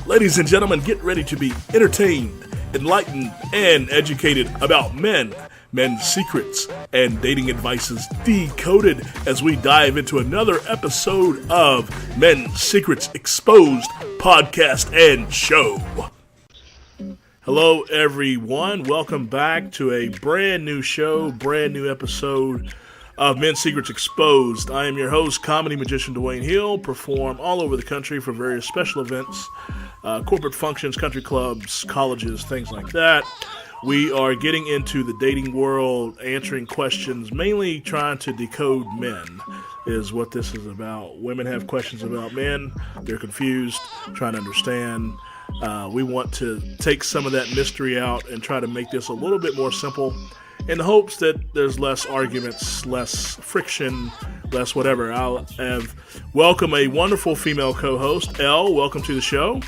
Ladies and gentlemen, get ready to be entertained, enlightened, and educated about men, men's secrets, and dating advices decoded as we dive into another episode of Men's Secrets Exposed podcast and show. Hello, everyone. Welcome back to a brand new show, brand new episode of Men's Secrets Exposed. I am your host, comedy magician Dewayne Hill, perform all over the country for various special events, corporate functions, country clubs, colleges, things like that. We are getting into the dating world, answering questions, mainly trying to decode men is what this is about. Women have questions about men. They're confused, trying to understand. We want to take some of that mystery out and try to make this a little bit more simple in the hopes that there's less arguments, less friction, less whatever. I'll have welcome a wonderful female co-host, Elle. Welcome to the show.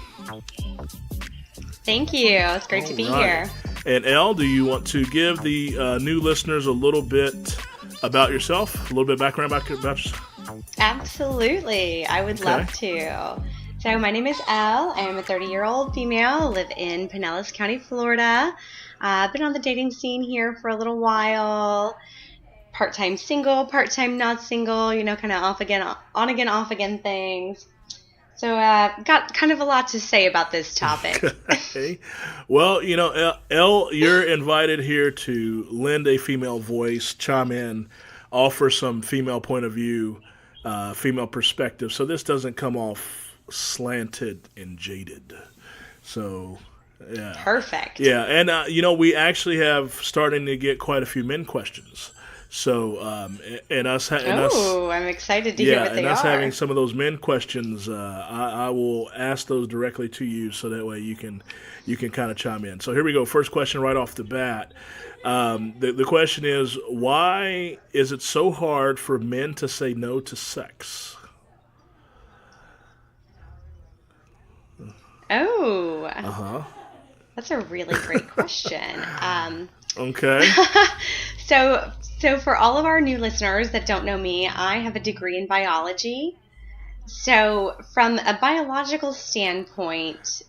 Thank you. It's great to be here. And Elle, do you want to give the new listeners a little bit about yourself, a little bit of background about yourself? Absolutely. I would love to. So my name is Elle. I am a 30-year-old female. Live in Pinellas County, Florida. I've been on the dating scene here for a little while. Part-time single, part-time not single, kind of off again, on again, off again things. So got kind of a lot to say about this topic. Okay. Well, Elle, you're invited here to lend a female voice, chime in, offer some female point of view, female perspective. So this doesn't come off slanted and jaded. So, yeah. Perfect. Yeah, and, we actually have starting to get quite a few men questions. So, I'm excited to hear what they are. and us having some of those men questions, I will ask those directly to you, so that way you can kind of chime in. So here we go. First question right off the bat. The question is, why is it so hard for men to say no to sex? Oh. That's a really great question. Okay. So for all of our new listeners that don't know me, I have a degree in biology. So from a biological standpoint,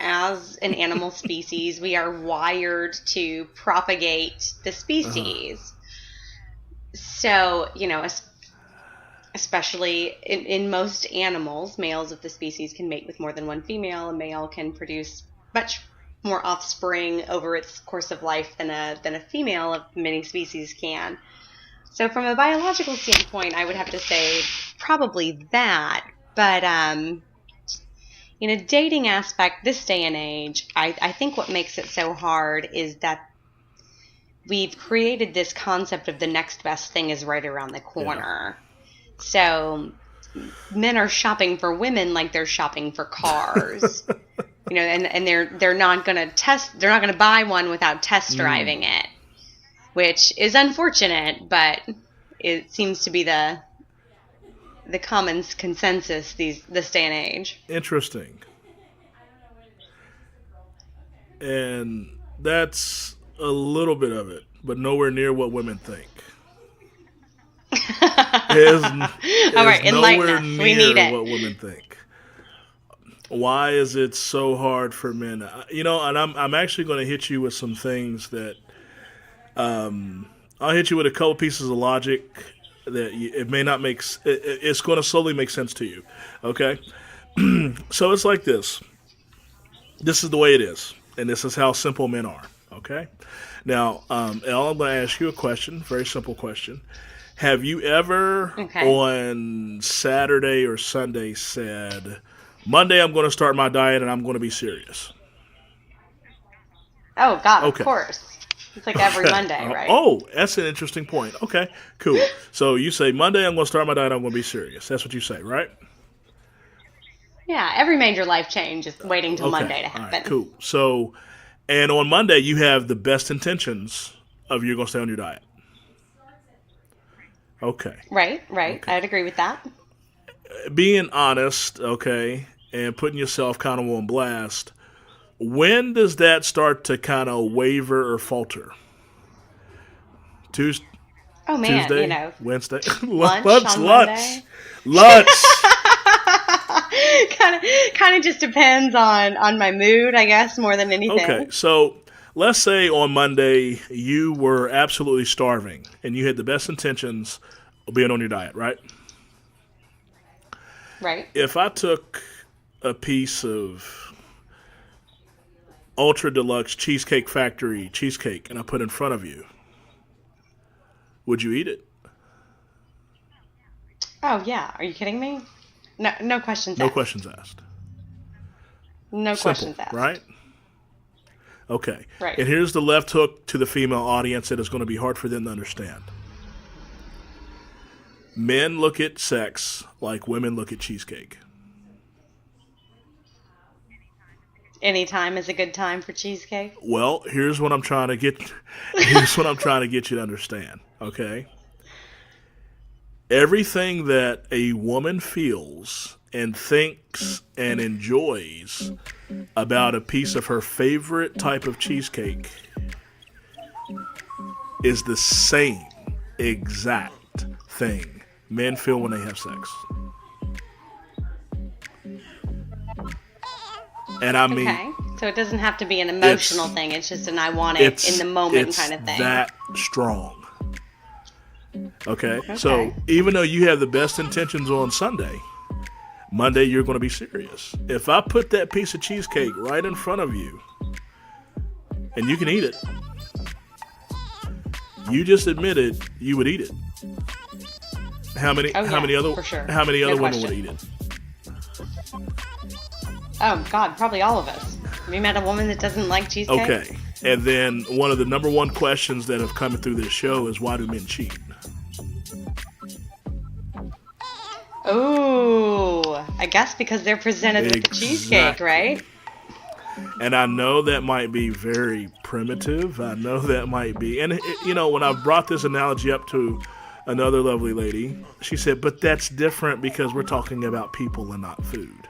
as an animal species, we are wired to propagate the species. So, especially in most animals, males of the species can mate with more than one female. A male can produce much more offspring over its course of life than a female of many species can. So from a biological standpoint, I would have to say probably that. But in a dating aspect, this day and age, I think what makes it so hard is that we've created this concept of the next best thing is right around the corner. Yeah. So men are shopping for women like they're shopping for cars. And they're not going to buy one without test driving it, which is unfortunate, but it seems to be the common consensus this day and age. Interesting. And that's a little bit of it, but nowhere near what women think. All right, enlighten us. We need it. What women think. Why is it so hard for men? And I'm actually going to hit you with some things that I'll hit you with a couple pieces of logic that it may not make. It's going to slowly make sense to you. Okay, so it's like this. This is the way it is, and this is how simple men are. Okay, now, Elle, I'm going to ask you a question. Very simple question. Have you ever on Saturday or Sunday said, Monday I'm going to start my diet and I'm going to be serious? Oh, God, of course. It's like every Monday, right? Oh, that's an interesting point. Okay, cool. So you say, Monday I'm going to start my diet, I'm going to be serious. That's what you say, right? Yeah, every major life change is waiting till Monday to happen. All right, cool. So, and on Monday you have the best intentions of you're going to stay on your diet. Okay. Right. Okay. I'd agree with that. Being honest, and putting yourself kind of on blast, when does that start to kind of waver or falter? Tuesday? Oh, man, Tuesday, Wednesday? Lunch. Lunch. kind of just depends on my mood, I guess, more than anything. Okay, so let's say on Monday you were absolutely starving and you had the best intentions of being on your diet, right? Right. If I took a piece of Ultra Deluxe Cheesecake Factory cheesecake and I put it in front of you, would you eat it? Oh yeah, are you kidding me? No questions No asked. questions asked. No Simple, questions asked. right? Okay. Right. And here's the left hook to the female audience that is going to be hard for them to understand. Men look at sex like women look at cheesecake. Any time is a good time for cheesecake. Well, here's what I'm trying to get. Here's what I'm trying to get you to understand. Okay. Everything that a woman feels and thinks and enjoys about a piece of her favorite type of cheesecake is the same exact thing men feel when they have sex. And I mean, Okay. So it doesn't have to be an emotional thing. It's just an I want it in the moment kind of thing. That strong. Okay. So even though you have the best intentions on Sunday, Monday you're going to be serious. If I put that piece of cheesecake right in front of you, and you can eat it, you just admitted you would eat it. How many other for sure. How many other No women question. would eat it? Oh God, probably all of us. Have you met a woman that doesn't like cheesecake? Okay. And then one of the number one questions that have come through this show is, why do men cheat? Ooh, I guess because they're presented with the cheesecake, right? And I know that might be very primitive. I know that might be. And, when I brought this analogy up to another lovely lady, she said, but that's different because we're talking about people and not food.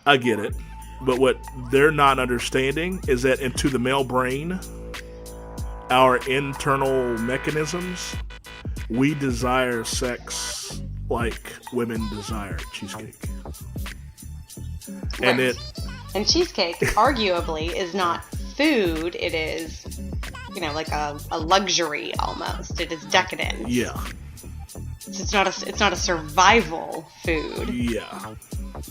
I get it. But what they're not understanding is that into the male brain, our internal mechanisms, we desire sex like women desire cheesecake. Right. And cheesecake, arguably, is not food. It is, like a luxury almost. It is decadent. Yeah. It's not a survival food. Yeah.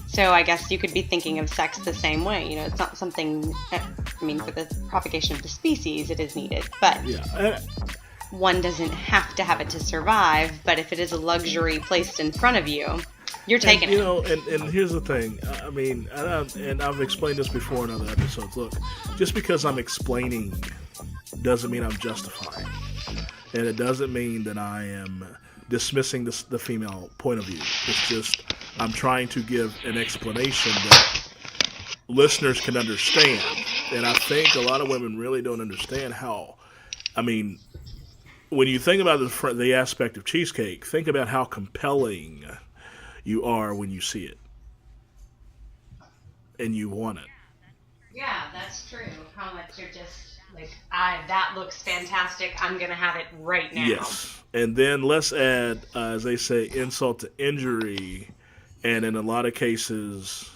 So I guess you could be thinking of sex the same way. It's not something. For the propagation of the species, it is needed, but one doesn't have to have it to survive. But if it is a luxury placed in front of you, you're taking it. And here's the thing. And I've explained this before in other episodes. Look, just because I'm explaining doesn't mean I'm justifying, and it doesn't mean that I am dismissing the female point of view. It's just I'm trying to give an explanation that listeners can understand. And I think a lot of women really don't understand how. When you think about the aspect of cheesecake, think about how compelling you are when you see it. And you want it. Yeah, that's true. How much you're just that looks fantastic. I'm going to have it right now. Yes. And then let's add, as they say, insult to injury. And in a lot of cases,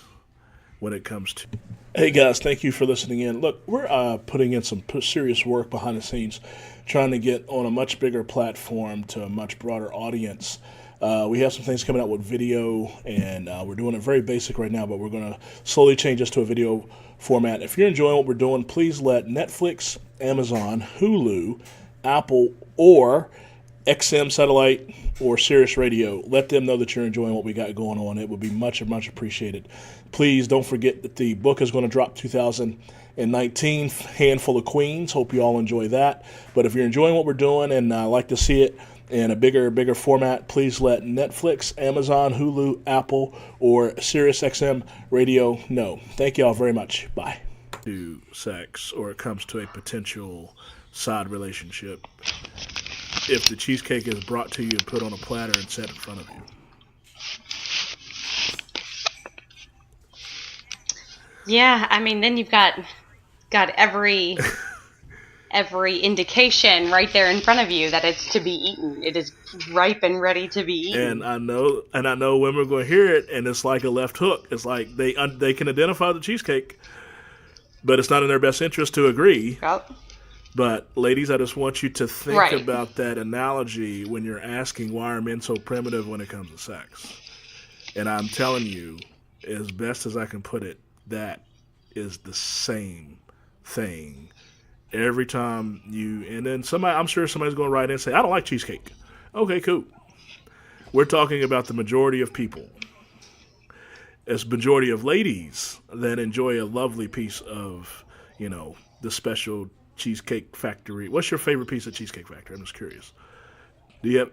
when it comes to... Hey guys, thank you for listening in. Look, we're putting in some serious work behind the scenes, trying to get on a much bigger platform to a much broader audience. We have some things coming out with video, and we're doing it very basic right now, but we're going to slowly change this to a video format. If you're enjoying what we're doing, please let Netflix, Amazon, Hulu, Apple, or XM Satellite or Sirius Radio, let them know that you're enjoying what we got going on. It would be much appreciated. Please don't forget that the book is going to drop 2019, Handful of Queens. Hope you all enjoy that. But if you're enjoying what we're doing and like to see it in a bigger format, please let Netflix, Amazon, Hulu, Apple, or Sirius XM Radio know. Thank you all very much. Bye. To sex, or it comes to a potential side relationship, if the cheesecake is brought to you and put on a platter and set in front of you. Yeah, then you've got every every indication right there in front of you that it's to be eaten. It is ripe and ready to be eaten. And I know women are going to hear it, and it's like a left hook. It's like they can identify the cheesecake, but it's not in their best interest to agree. Yep. But ladies, I just want you to think Right. about that analogy when you're asking why are men so primitive when it comes to sex. And I'm telling you, as best as I can put it, that is the same thing every time and then I'm sure somebody's going to write in and say, I don't like cheesecake. Okay, cool. We're talking about the majority of people. It's majority of ladies that enjoy a lovely piece of, the special Cheesecake Factory. What's your favorite piece of Cheesecake Factory? I'm just curious. Do you have...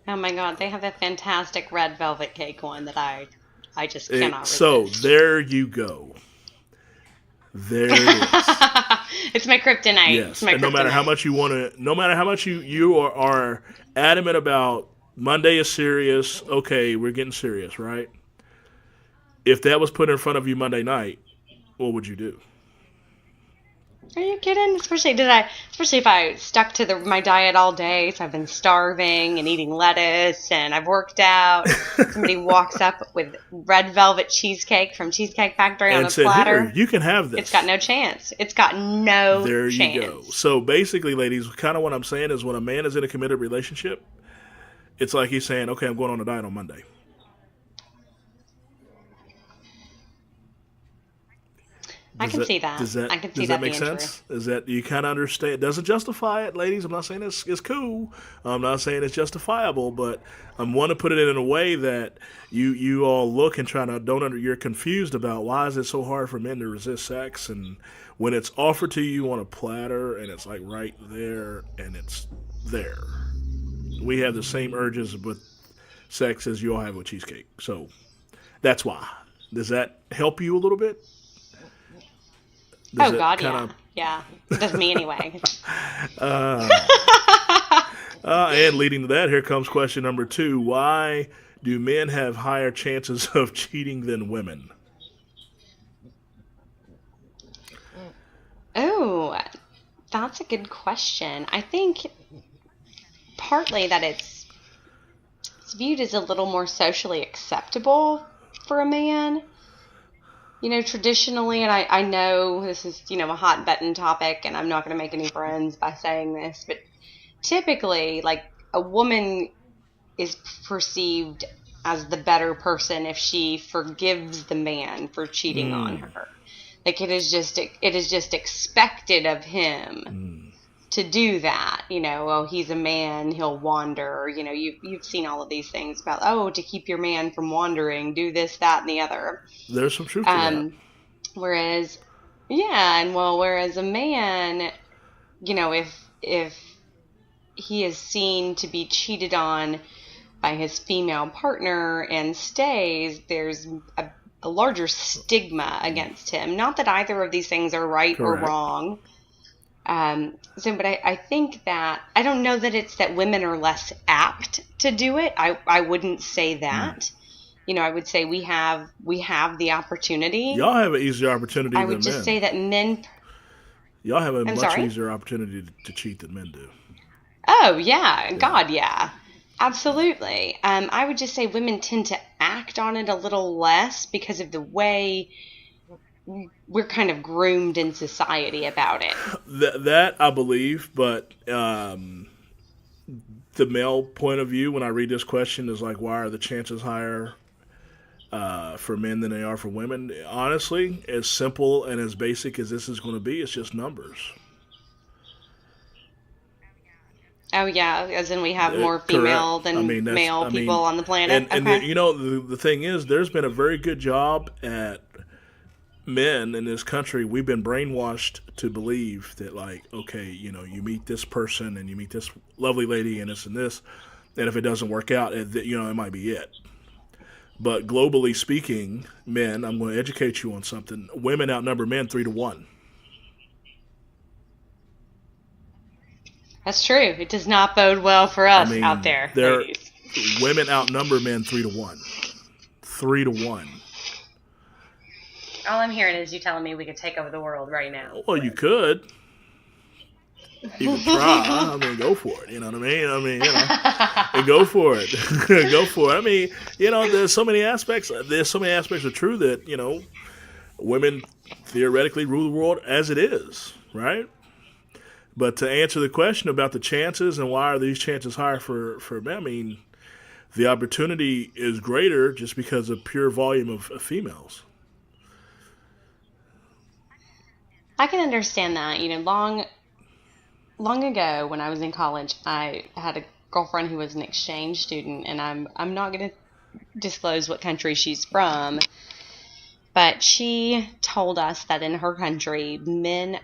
Oh my God, they have that fantastic red velvet cake one that I just cannot resist. So there you go. There it is. It's my kryptonite. Yes, it's my and no matter kryptonite. how much no matter how much you are adamant about Monday is serious, okay, we're getting serious, right? If that was put in front of you Monday night, what would you do? Are you kidding? Especially if I stuck to my diet all day, so I've been starving and eating lettuce and I've worked out. Somebody walks up with red velvet cheesecake from Cheesecake Factory on a platter. Here, you can have this. It's got no chance. It's got no chance. There you go. So basically, ladies, kind of what I'm saying is when a man is in a committed relationship, it's like he's saying, okay, I'm going on a diet on Monday. I can see that. Does that make sense? True. Is that you kind of understand? It doesn't justify it, ladies. I'm not saying it's cool. I'm not saying it's justifiable, but I want to put it in a way that you all look and try to you're confused about why is it so hard for men to resist sex, and when it's offered to you on a platter and it's like right there and it's there. We have the same urges with sex as you all have with cheesecake, so that's why. Does that help you a little bit? God, yeah. It does me anyway. And leading to that, here comes question number 2. Why do men have higher chances of cheating than women? Oh, that's a good question. I think partly that it's viewed as a little more socially acceptable for a man. Traditionally, and I know this is, a hot button topic, and I'm not going to make any friends by saying this, but typically, like, a woman is perceived as the better person if she forgives the man for cheating on her. Like, it is just expected of him to do that. He's a man, he'll wander. You've seen all of these things about, to keep your man from wandering, do this, that, and the other. There's some truth to that. Whereas a man, if he is seen to be cheated on by his female partner and stays, there's a larger stigma against him. Not that either of these things are right or wrong. But I think that, I don't know that it's that women are less apt to do it. I wouldn't say that. I would say we have the opportunity. Y'all have an easier opportunity than men. I would just say that men... Y'all have a much easier opportunity to cheat than men do. Oh, yeah. God, yeah. Absolutely. I would just say women tend to act on it a little less because of the way we're kind of groomed in society about it. That I believe, but the male point of view when I read this question is like, why are the chances higher for men than they are for women? Honestly, as simple and as basic as this is going to be, it's just numbers. Oh, yeah, as in we have more female than male people on the planet. And the thing is, there's been a very good job at men in this country. We've been brainwashed to believe that, like, okay, you meet this person and you meet this lovely lady and this, and if it doesn't work out, it might be it. But globally speaking, men, I'm going to educate you on something. Women outnumber men 3-1. That's true. It does not bode well for us out there, ladies. Women outnumber men 3-1. 3-1. All I'm hearing is you telling me we could take over the world right now. Well, you could. You can try. I mean, go for it. You know what I mean? And go for it. Go for it. I mean, there's so many aspects. There's so many aspects of true that women theoretically rule the world as it is, right? But to answer the question about the chances and why are these chances higher for men, I mean, the opportunity is greater just because of pure volume of females. I can understand that. Long ago when I was in college, I had a girlfriend who was an exchange student, and I'm not going to disclose what country she's from, but she told us that in her country, women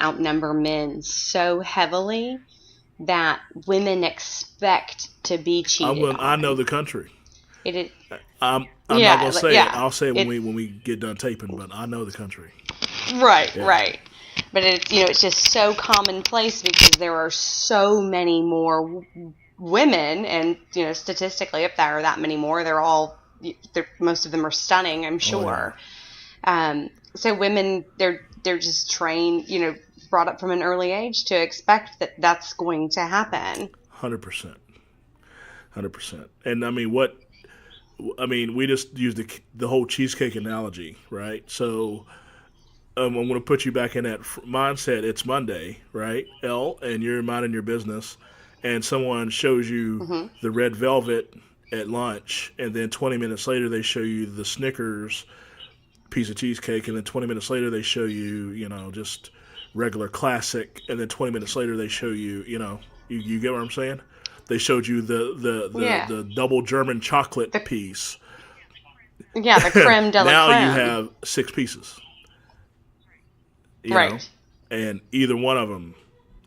outnumber men so heavily that women expect to be cheated on. I know the country. It is. I'm not gonna say it. I'll say it when we get done taping. But I know the country. Right, yeah. Right. But it's just so commonplace because there are so many more women, and statistically, if there are that many more, most of them are stunning, I'm sure. Oh, yeah. So women, they're just trained, brought up from an early age to expect that that's going to happen. 100%. And I mean, we just use the whole cheesecake analogy, right? So I'm going to put you back in that mindset. It's Monday, right? And you're minding your business, and someone shows you the red velvet at lunch, and then 20 minutes later they show you the Snickers piece of cheesecake, and then 20 minutes later they show you, just regular classic, and then 20 minutes later they show you, you get what I'm saying? They showed you the double German chocolate piece. Yeah, the creme de la now creme. You have 6 pieces. You right. know? And either one of them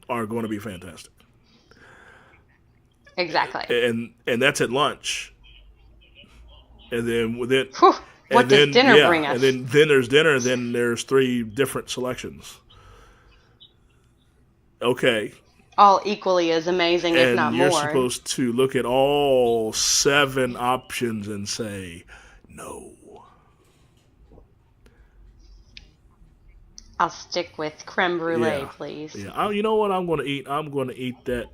are going to be fantastic. Exactly. And that's at lunch. And then what does dinner bring us? And then there's dinner, and then there's 3 different selections. Okay. All equally as amazing, if not more. And you're supposed to look at all 7 options and say, no. I'll stick with creme brulee, please. Yeah. You know what I'm going to eat? I'm going to eat that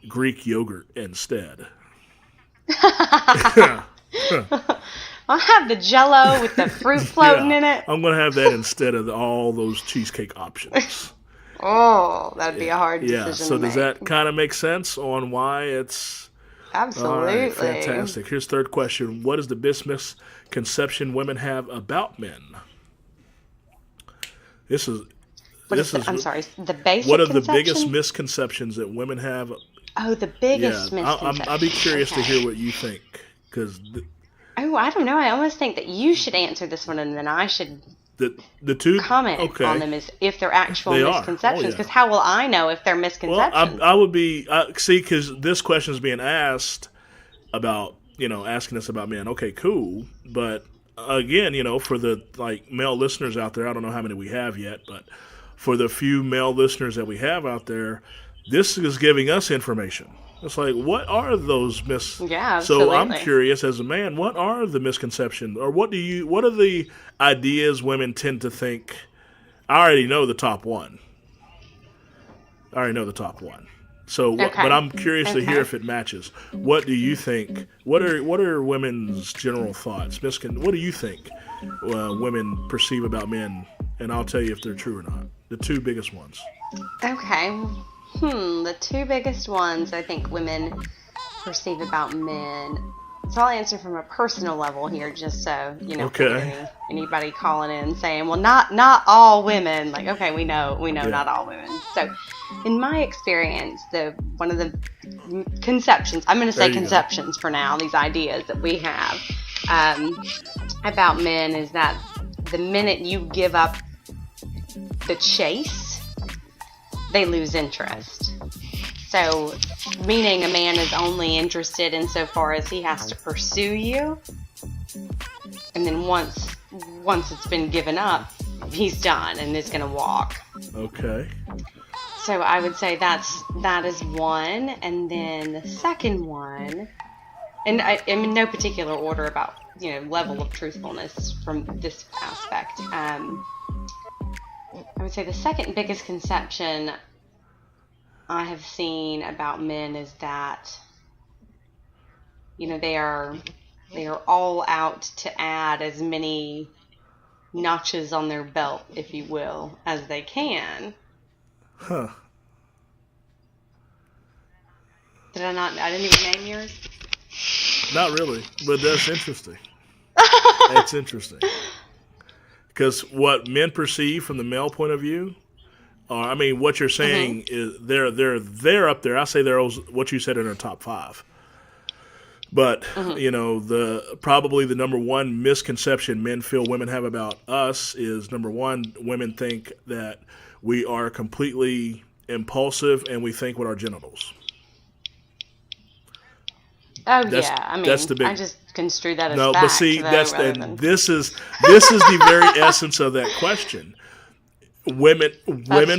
Greek yogurt instead. I'll have the Jell-O with the fruit floating in it. I'm going to have that instead of all those cheesecake options. Oh, that'd be a hard decision. Yeah, so does that kind of make sense on why it's... Absolutely. All right, fantastic. Here's third question. What is the biggest misconception women have about men? I'm sorry, the basic What are the biggest misconceptions that women have? Oh, the biggest misconception. I'll be curious to hear what you think. I don't know. I almost think that you should answer this one, and then I should... The 2 comment on them is if they're actual misconceptions, because how will I know if they're misconceptions? Well, I would be because this question is being asked about asking us about men. Okay, cool, but again, for the male listeners out there, I don't know how many we have yet, but for the few male listeners that we have out there, this is giving us information. It's like, what are those Yeah, absolutely. So I'm curious as a man, what are the misconceptions, or what are the ideas women tend to think? I already know the top one. So, okay. But I'm curious to hear if it matches. What do you think? What are women's general thoughts? What do you think women perceive about men? And I'll tell you if they're true or not. The 2 biggest ones. Okay. The 2 biggest ones I think women perceive about men. So I'll answer from a personal level here, just so okay. Anybody calling in saying, "Well, not all women." Like, okay, we know, not all women. So, in my experience, one of the conceptions, I'm going to say conceptions for now, these ideas that we have about men is that the minute you give up the chase, they lose interest. So, meaning a man is only interested insofar as he has to pursue you, and then once it's been given up, he's done and is going to walk. Okay. So I would say that is one, and then the second one, and I'm in no particular order about level of truthfulness from this aspect. I would say the second biggest conception I have seen about men is that, they are all out to add as many notches on their belt, if you will, as they can. Huh. Did I not? I didn't even name yours. Not really, but that's interesting. That's interesting. Because what men perceive from the male point of view, I mean, what you're Mm-hmm. saying is they're up there. I say they're what you said in our top five. But Mm-hmm. the probably the number one misconception men feel women have about us is, number one, women think that we are completely impulsive and we think with our genitals. Oh That's yeah. I that's mean, the I big just construe that as no. But fact, see, though, that's rather and than this is the very essence of that question. Women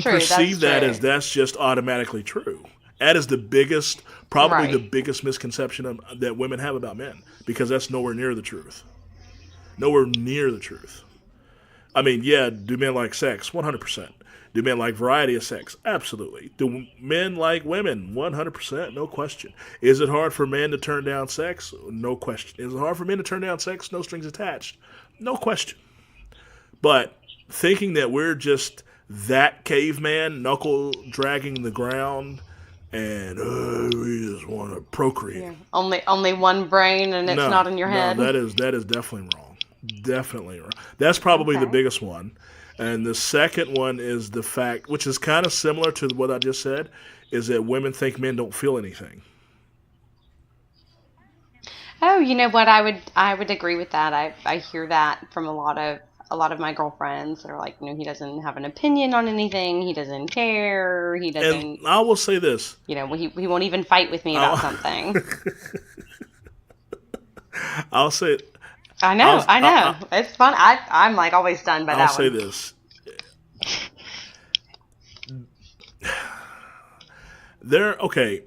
True. That's perceive that true. as that's just automatically true. That is the biggest, probably the Right. biggest misconception that women have about men, because that's nowhere near the truth. Nowhere near the truth. I mean, yeah, do men like sex? 100%. Do men like variety of sex? Absolutely. Do men like women? 100%, no question. Is it hard for men to turn down sex? No question. Is it hard for men to turn down sex? No strings attached? No question. But thinking that we're just that caveman knuckle dragging the ground and we just want to procreate. Yeah. Only one brain, and it's No, not in your no, head. that is definitely wrong. Definitely wrong. That's probably the Okay. biggest one. And the second one is the fact, which is kind of similar to what I just said, is that women think men don't feel anything. Oh, you know what? I would agree with that. I hear that from a lot of my girlfriends that are like, he doesn't have an opinion on anything. He doesn't care. He And doesn't, I will say this. he won't even fight with me about I'll, something. I'll say I know, I'll, I know. I, It's fun. I'm like always stunned by I'll that say one. this. Okay,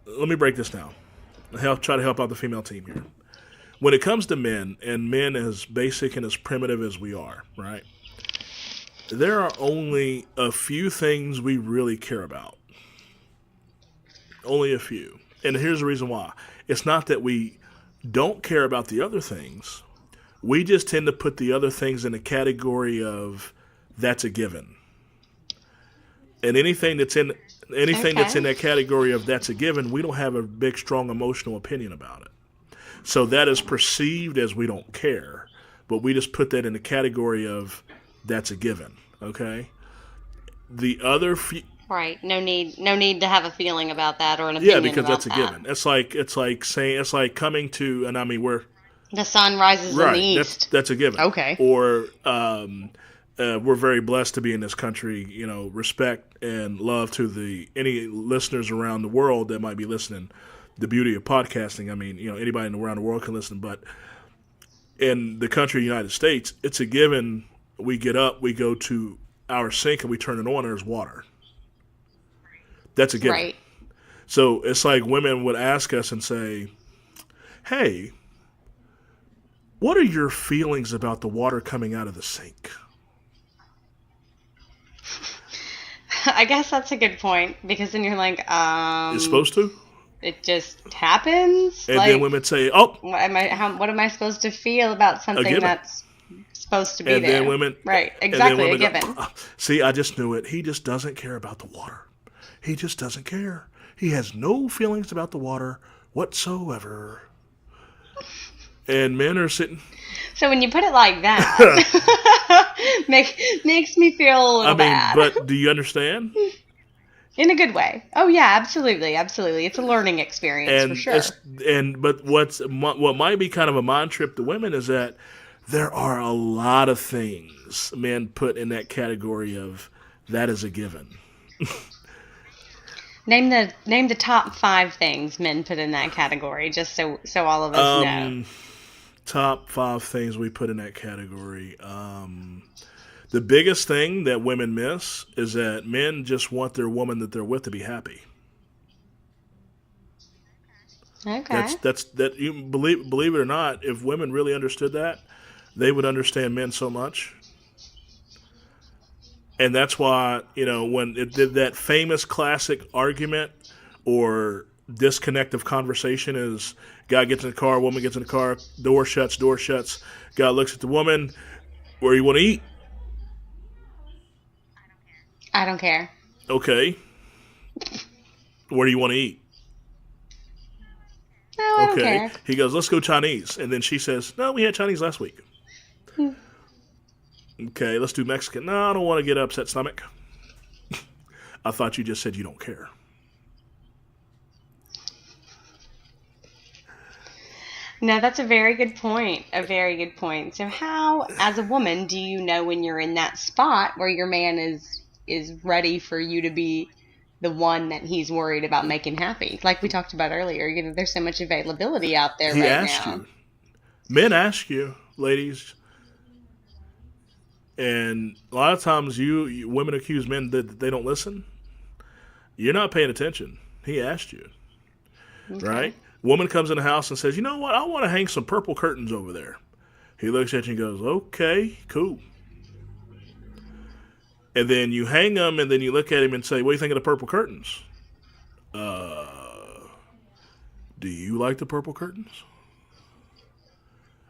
let me break this down. Try to help out the female team here. When it comes to men, and men as basic and as primitive as we are, right? There are only a few things we really care about. Only a few. And here's the reason why. It's not that we don't care about the other things. We just tend to put the other things in the category of that's a given. And anything that's in Okay. that category of that's a given, we don't have a big strong emotional opinion about it. So that is perceived as we don't care, but we just put that in the category of that's a given. Okay. The other few, Right. No need to have a feeling about that or an yeah, opinion because that's about a that. given. It's like coming to, and I mean we're The sun rises in the right. That's east. that's a given. Okay. Or we're very blessed to be in this country. Respect and love to the any listeners around the world that might be listening. The beauty of podcasting. I mean, anybody around the world can listen, but in the country of the United States, it's a given. We get up, we go to our sink, and we turn it on, and there's water. That's a given. Right. So it's like women would ask us and say, "Hey, what are your feelings about the water coming out of the sink?" I guess that's a good point because then you're like, It's supposed to. it just happens. And then Like, women say, "Oh, what am I supposed to feel about a something given." that's supposed to be And then there? women, Right. and then Exactly. A women go, given. "Oh, see, I just knew it. He just doesn't care about the water. He just doesn't care. He has no feelings about the water whatsoever." And men are sitting. So when you put it like that, makes me feel a I little mean, bad. but do you understand? In a good way. Oh yeah, absolutely, absolutely. It's a learning experience for And sure. but what might be kind of a mind trip to women is that there are a lot of things men put in that category of that is a given. Name the top 5 things men put in that category, just so all of us know. Top 5 things we put in that category. The biggest thing that women miss is that men just want their woman that they're with to be happy. Okay. That you believe it or not, if women really understood that, they would understand men so much. And that's why, when it did that famous classic argument or disconnect of conversation is guy gets in the car, woman gets in the car, door shuts, guy looks at the woman, where you want to eat? I don't care. Okay. Where do you want to eat? No, I don't Okay. care. He goes, let's go Chinese. And then she says, no, we had Chinese last week. Okay, let's do Mexican. No, I don't want to get upset stomach. I thought you just said you don't care. No, that's a very good point. A very good point. So how, as a woman, do you know when you're in that spot where your man is ready for you to be the one that he's worried about making happy? Like we talked about earlier, there's so much availability out there He right asked now. you. Men ask you, ladies. And a lot of times you women accuse men that they don't listen. You're not paying attention. He asked you. Okay. Right? Woman comes in the house and says, you know what? I want to hang some purple curtains over there. He looks at you and goes, okay, cool. And then you hang them and then you look at him and say, what do you think of the purple curtains? Do you like the purple curtains?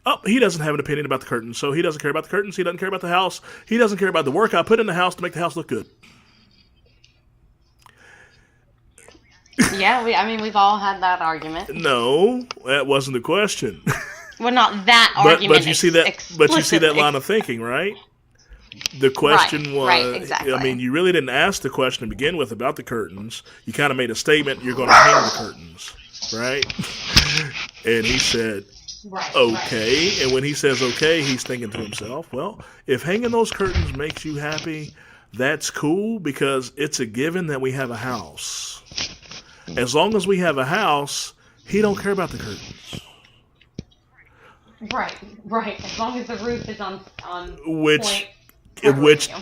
Oh, he doesn't have an opinion about the curtains, so he doesn't care about the curtains. He doesn't care about the house. He doesn't care about the work I put in the house to make the house look good. Yeah, we've all had that argument. No, that wasn't the question. Well, not that argument. But you see that line of thinking, right? The question was, right, exactly. I mean, you really didn't ask the question to begin with about the curtains. You kind of made a statement, you're going to hang the curtains, right? And he said, okay. Right. And when he says okay, he's thinking to himself, well, if hanging those curtains makes you happy, that's cool because it's a given that we have a house. As long as we have a house, he don't care about the curtains. Right. As long as the roof is on which point.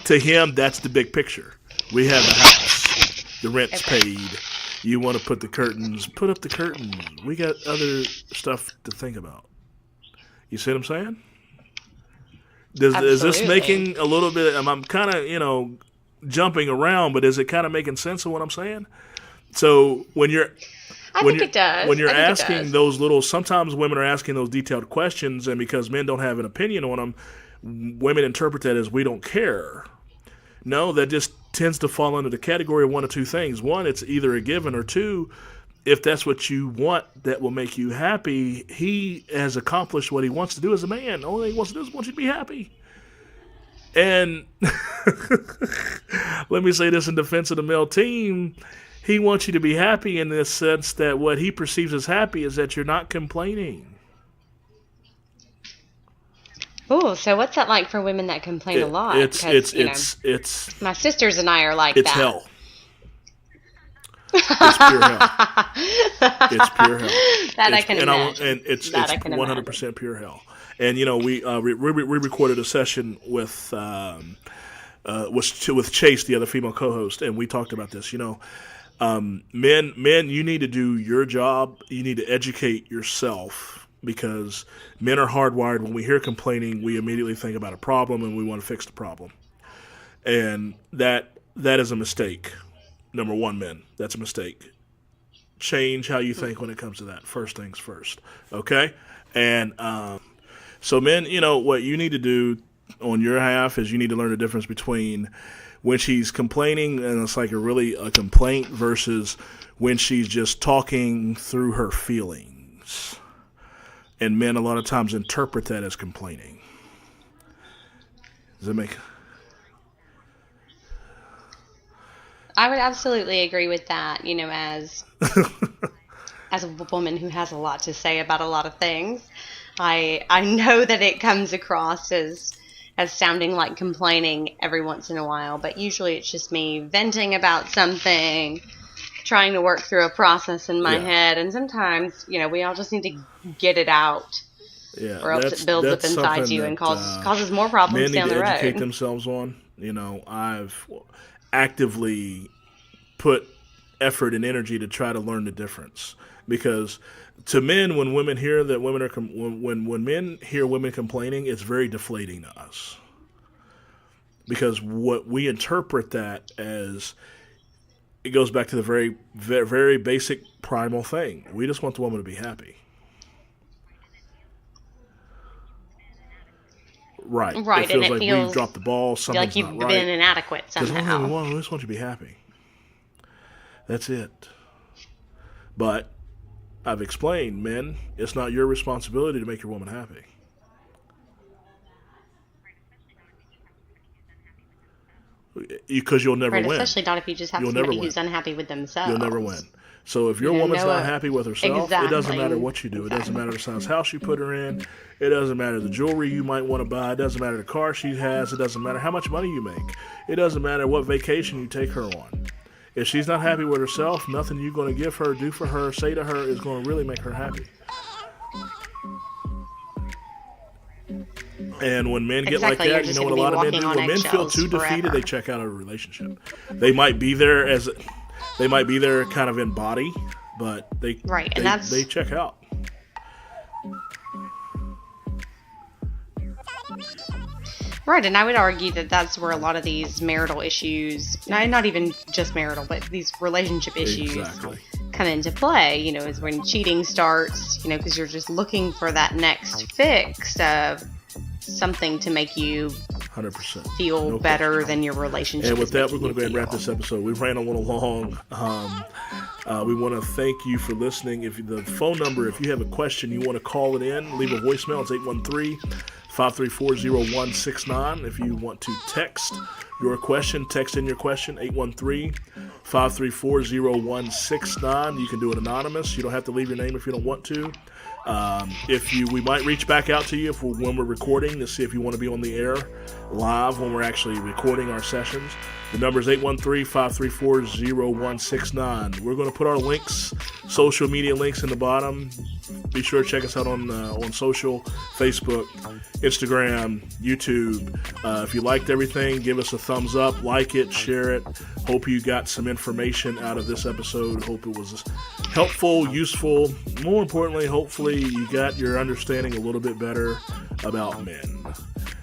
To him, that's the big picture. We have a house. The rent's paid. You want to put the curtains, put up the curtains. We got other stuff to think about. You see what I'm saying? Is this making a little bit, I'm kind of, jumping around, but is it kind of making sense of what I'm saying? So when you're asking those little, sometimes women are asking those detailed questions, and because men don't have an opinion on them, women interpret that as we don't care. No, that just tends to fall under the category of one of two things. One, it's either a given, or two, if that's what you want that will make you happy, he has accomplished what he wants to do as a man. The only thing he wants to do is want you to be happy. And let me say this in defense of the male team. He wants you to be happy in the sense that what he perceives as happy is that you're not complaining. Oh, so what's that like for women that complain a lot? It's my sisters and I are like it's that. Hell. It's pure hell. It's pure hell. I can imagine. And it's 100% pure hell. And we recorded a session with Chase, the other female co-host, and we talked about this. Men, you need to do your job. You need to educate yourself, because men are hardwired. When we hear complaining, we immediately think about a problem and we want to fix the problem. And that is a mistake. Number one, men, that's a mistake. Change how you think when it comes to that. First things first. Okay? And so men, what you need to do on your half is you need to learn the difference between when she's complaining and it's like a complaint versus when she's just talking through her feelings. And men a lot of times interpret that as complaining. Does that make... I would absolutely agree with that, as a woman who has a lot to say about a lot of things. I know that it comes across as sounding like complaining every once in a while, but usually it's just me venting about something, trying to work through a process in my head, and sometimes, we all just need to get it out. Yeah, or else it builds up inside you and causes more problems down the road. Men need to educate themselves on. I've actively put effort and energy to try to learn the difference, because to men, when women hear that women are when men hear women complaining, it's very deflating to us. because what we interpret that as, it goes back to the very, very, very basic primal thing. We just want the woman to be happy. Right. Right, It feels and it like feels we've dropped the ball. Something's like you've not right. been inadequate somehow. We just want you to be happy. That's it. But I've explained, men, it's not your responsibility to make your woman happy. Because you'll never Right, win. especially not if you just have You'll somebody never who's unhappy with themselves. You'll never win. So if your woman's not happy with herself, it doesn't matter what you do. It doesn't matter the size house you put her in. It doesn't matter the jewelry you might want to buy. It doesn't matter the car she has. It doesn't matter how much money you make. It doesn't matter what vacation you take her on. If she's not happy with herself, nothing you're going to give her, do for her, say to her is going to really make her happy. And when men get like that, you know what a lot of men do? When men feel too defeated, they check out of a relationship. They might be there kind of in body, but they check out. Right, and I would argue that that's where a lot of these marital issues, not even just marital, but these relationship issues come into play, is when cheating starts, because you're just looking for that next fix of something to make you 100% feel better than your relationship. And with that, we're going to go ahead and wrap this episode. We ran a little long. We want to thank you for listening. If the phone number, if you have a question, you want to call it in, leave a voicemail. It's 813-534-0169. If you want to text your question, text in your question, 813-534-0169. You can do it anonymous. You don't have to leave your name if you don't want to. We might reach back out to you when we're recording to see if you want to be on the air live when we're actually recording our sessions. The number is 813-534-0169. We're going to put our links, social media links in the bottom. Be sure to check us out on social, Facebook, Instagram, YouTube. If you liked everything, give us a thumbs up, like it, share it. Hope you got some information out of this episode. Hope it was helpful, useful. More importantly, hopefully you got your understanding a little bit better about men.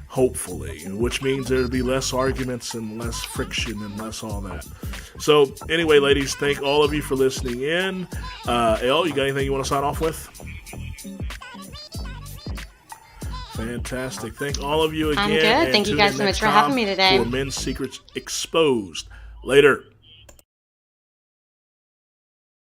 Hopefully, which means there'll be less arguments and less friction and less all that. So anyway, ladies, thank all of you for listening in. Elle, you got anything you want to sign off with? Fantastic. Thank all of you again. I'm good. Thank you guys so much for having me today. For Men's Secrets Exposed. Later.